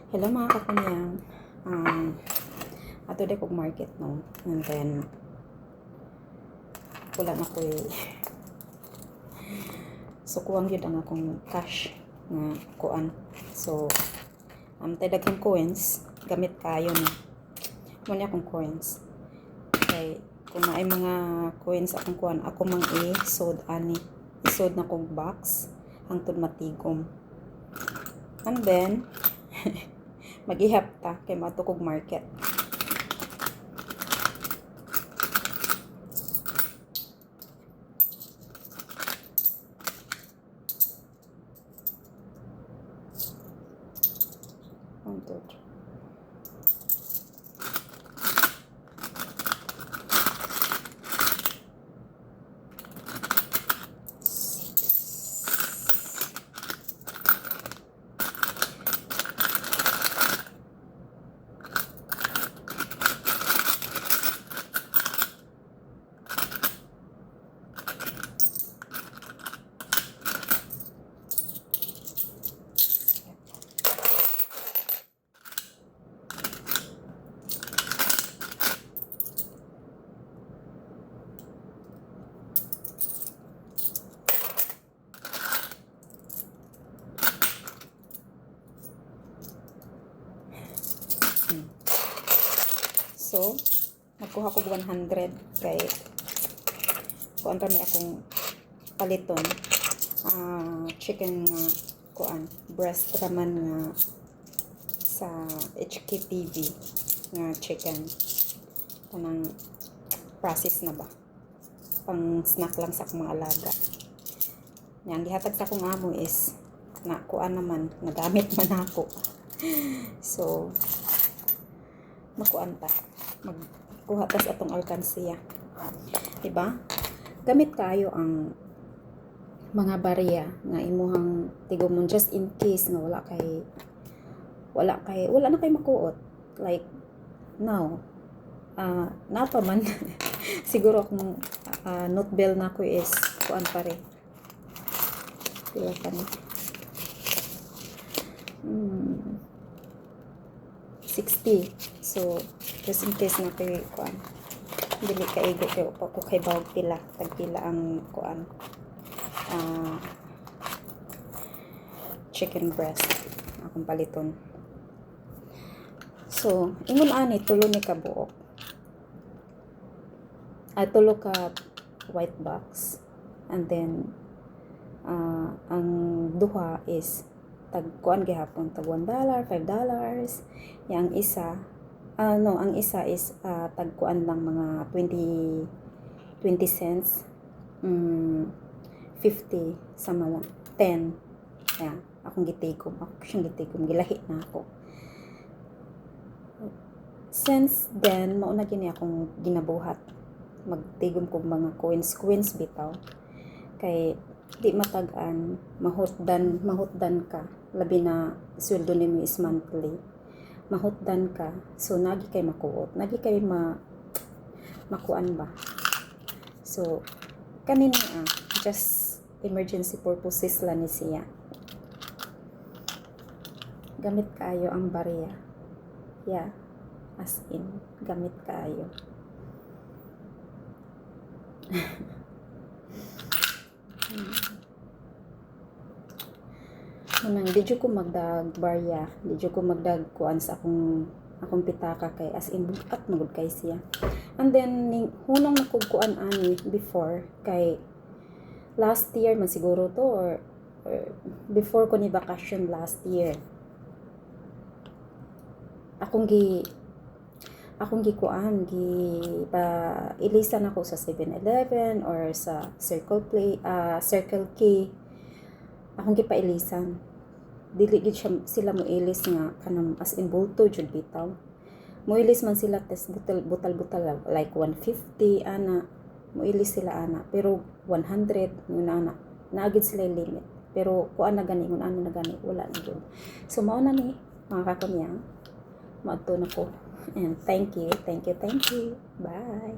Hello mga kakunyang. Ato de kog market no. And then wala na ko so kuwang yun ang akong cash nga kuan. So tay daghang coins gamit kayo ni. Mo ni akong coins. Kay kung naay mga coins akong kuan, ako mang i-sod ani. Isod na kog box hangtod matigom. And then mag-ihap ta kay matukog market. Hangtod. So, nakuha ko 100 kay kuan ra may akong paliton. Chicken nga kuan, breast raman nga sa HKTV nga chicken. Kanang process na ba? Pang snack lang sa akong mga alaga. Yang gihatag sa akong amo is na kuan naman, nagamit man ako. So, makuan ta. Magkuha tas atong alkansiya. Diba? Gamit kayo ang mga barya nga imuhang tigomon just in case nga wala na kay makuot. Like now, napa man siguro akong note bell na ko is kuan pare. Pila pa ni? 60. So, just in case na kayo kuan. Dili kaigo kayo pa ko kay bawag pila. Tagpila ang kuan. Chicken breast. Akong paliton. So, ingon ani tulo ni kabuok. Tulo ka white box. And then, ang duha is tag-kuan gihapon tag $1, $5. Yang isa ang isa is tag-kuan lang mga 20 cents. 50 sa mga 10. Yan, akong gitigom. Ako siyang gitigom. Gilahi na ako. Since then, mauna gini akong ginabuhat. Magtigom ko mga coins bitaw. Kay di matagan, mahutdan ka. Labi na sweldo nimo is monthly. Mahutdan ka. So, nagi kay makuot. Nagi kay makuan ba. So, kanina just emergency purposes lang ni siya. Gamit kayo ang barya. Yeah. As in, gamit kayo. Unang di ko magdag barya, di ko magdag kuan sa akong pitaka kay as in bukat magud kay siya. And then hunong nakugkuan ani before kay last year man siguro to or before ko ni vacation last year. Akong gikuan pa ilisan ako sa 7-Eleven or sa Circle K. Akong gipailisan. Dili gid sila mo ilis nga kanang as in bulto jud bitaw. Mo ilis man sila test butal like 150 ana. Mo ilis sila ana pero 100 mo ana. Naagid sila limit. Pero kuan na gani ngun ano na gani wala na jud. So mao na ni mga kakunya. Maadto na ko. And thank you. Bye.